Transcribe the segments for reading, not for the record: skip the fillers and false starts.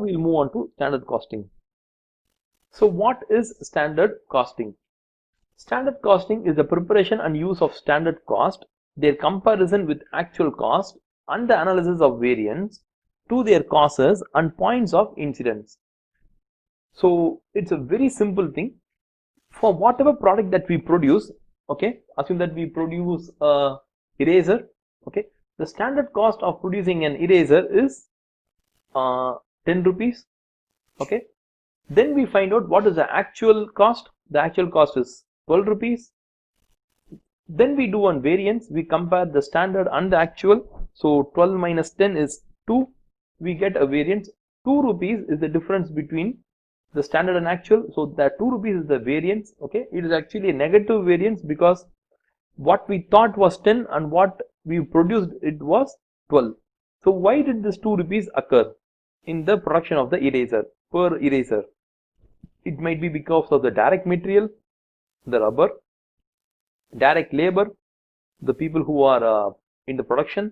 we'll move on to standard costing. So what is standard costing? Standard costing is the preparation and use of standard cost, their comparison with actual cost, and the analysis of variance to their causes and points of incidence. So it's a very simple thing. For whatever product that we produce, okay, assume that we produce a eraser, okay, the standard cost of producing an eraser is 10 rupees, okay. Then we find out what is the actual cost. The actual cost is 12 rupees. Then we do one variance, we compare the standard and the actual. So 12 minus 10 is 2. We get a variance. 2 rupees is the difference between the standard and actual. So that 2 rupees is the variance. Okay, it is actually a negative variance because what we thought was 10 and what we produced it was 12. So why did this 2 rupees occur in the production of the eraser per eraser? It might be because of the direct material, the rubber, direct labor, the people who are in the production,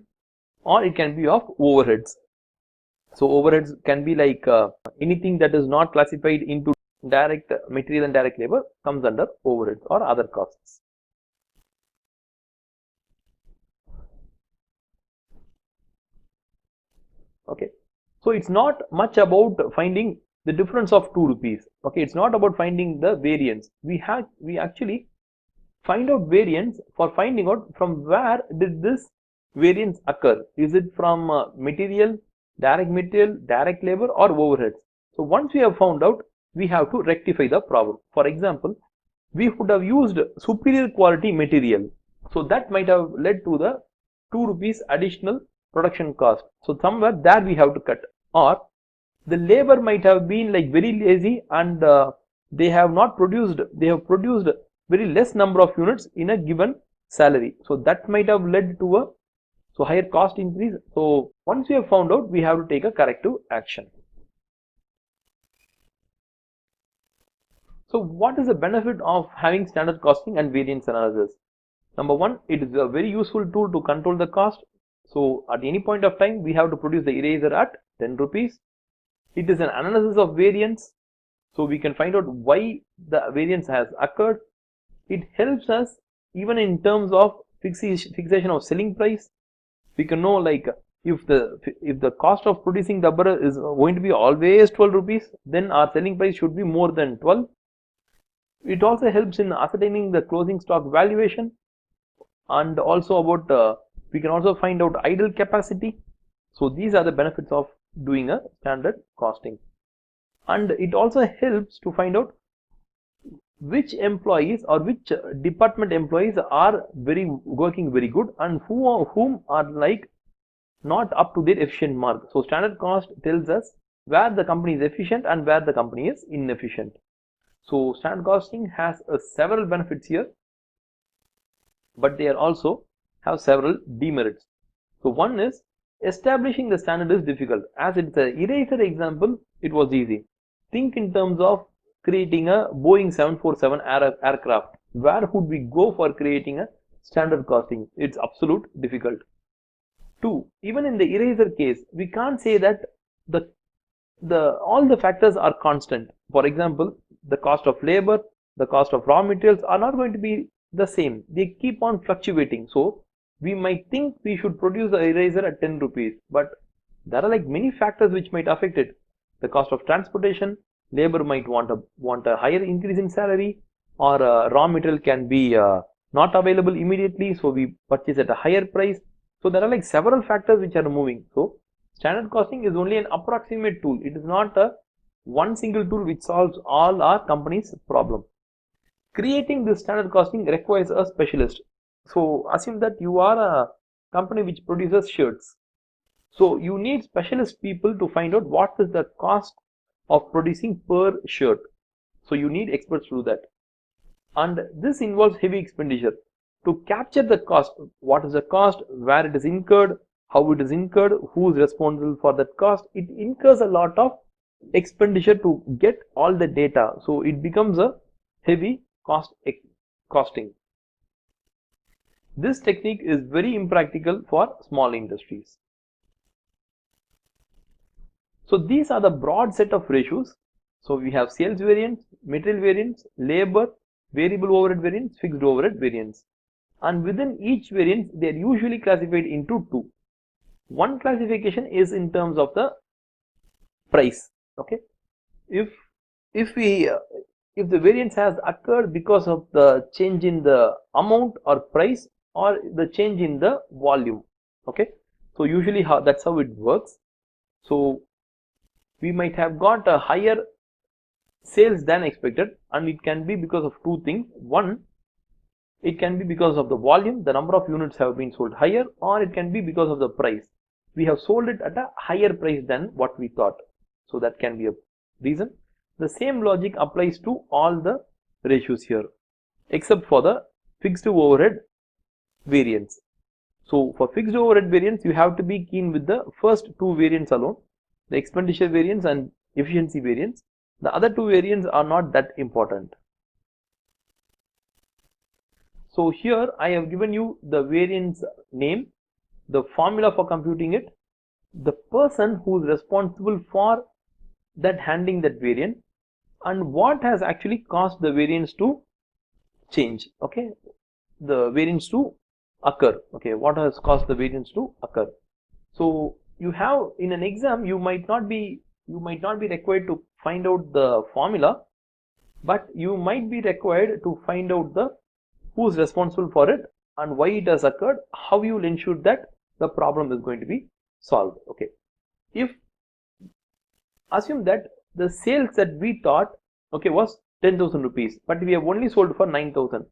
or it can be of overheads. So overheads can be like anything that is not classified into direct material and direct labor comes under overheads or other costs. Okay, so it's not much about finding the difference of 2 rupees. Okay, it's not about finding the variance. We actually find out variance for finding out from where did this variance occur. Is it from material, direct labor, or overheads? So once we have found out, we have to rectify the problem. For example, we would have used superior quality material, so that might have led to the 2 rupees additional production cost. So somewhere there we have to cut. Or the labor might have been like very lazy and they have produced very less number of units in a given salary. So that might have led to a higher cost increase. So once we have found out, we have to take a corrective action. So what is the benefit of having standard costing and variance analysis? Number one, it is a very useful tool to control the cost. So at any point of time, we have to produce the eraser at 10 rupees. It is an analysis of variance. So we can find out why the variance has occurred. It helps us even in terms of fixation of selling price. We can know like if the cost of producing the rubber is going to be always 12 rupees, then our selling price should be more than 12. It also helps in ascertaining the closing stock valuation, and also about we can also find out idle capacity. So these are the benefits of doing a standard costing. And it also helps to find out which employees or which department employees are working very good and whom are like not up to their efficient mark. So standard cost tells us where the company is efficient and where the company is inefficient. So standard costing has several benefits here, but they also have several demerits. So one is establishing the standard is difficult. As it's an eraser example, it was easy. Think in terms of creating a Boeing 747 aircraft. Where would we go for creating a standard costing? It's absolute difficult. Two, even in the eraser case, we can't say that all the factors are constant. For example, the cost of labor, the cost of raw materials are not going to be the same. They keep on fluctuating. So we might think we should produce the eraser at 10 rupees, but there are like many factors which might affect it. The cost of transportation, labor might want a higher increase in salary, or raw material can be not available immediately, so we purchase at a higher price. So there are like several factors which are moving. So standard costing is only an approximate tool. It is not a one single tool which solves all our company's problem. Creating this standard costing requires a specialist. So assume that you are a company which produces shirts. So you need specialist people to find out what is the cost of producing per shirt. So you need experts to do that. And this involves heavy expenditure. To capture the cost, what is the cost, where it is incurred, how it is incurred, who is responsible for that cost, it incurs a lot of expenditure to get all the data. So it becomes a heavy costing. This technique is very impractical for small industries. So these are the broad set of ratios. So we have sales variance, material variance, labor, variable overhead variance, fixed overhead variance. And within each variance, they are usually classified into two. One classification is in terms of the price. Okay, if if the variance has occurred because of the change in the amount or price or the change in the volume. Okay, so usually that's how it works. So we might have got a higher sales than expected, and it can be because of two things. One, it can be because of the volume, the number of units have been sold higher, or it can be because of the price. We have sold it at a higher price than what we thought. So that can be a reason. The same logic applies to all the ratios here, except for the fixed overhead variance. So for fixed overhead variance, you have to be keen with the first two variants alone, the expenditure variance and efficiency variance. The other two variants are not that important. So here I have given you the variance name, the formula for computing it, the person who is responsible for that handling that variance, and what has actually caused the variance to change. Okay, the variance to occur. Okay, what has caused the variance to occur. So you have, in an exam, you might not be required to find out the formula, but you might be required to find out the who is responsible for it and why it has occurred, how you will ensure that the problem is going to be solved. Okay, if assume that the sales that we thought, okay, was 10,000 rupees, but we have only sold for 9,000.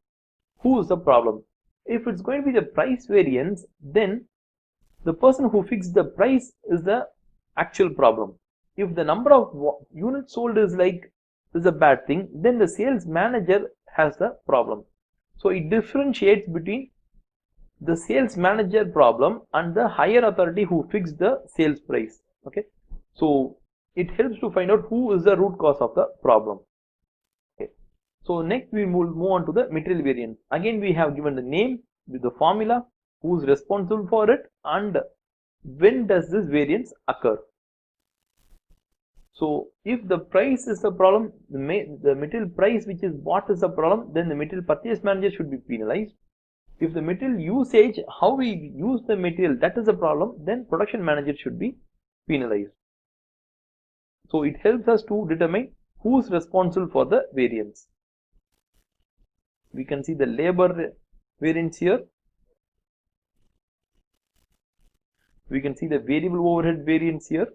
Who is the problem? If it's going to be the price variance, then the person who fixed the price is the actual problem. If the number of units sold is a bad thing, then the sales manager has the problem. So it differentiates between the sales manager problem and the higher authority who fixed the sales price. Okay, so it helps to find out who is the root cause of the problem. Okay, so next we move on to the material variance. Again, we have given the name with the formula, who is responsible for it, and when does this variance occur. So if the price is the problem, the material price which is bought is the problem, then the material purchase manager should be penalized. If the material usage, how we use the material, that is a problem, then production manager should be penalized. So it helps us to determine who is responsible for the variance. We can see the labor variance here. We can see the variable overhead variance here.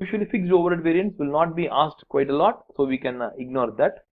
Usually fixed overhead variance will not be asked quite a lot, so we can ignore that.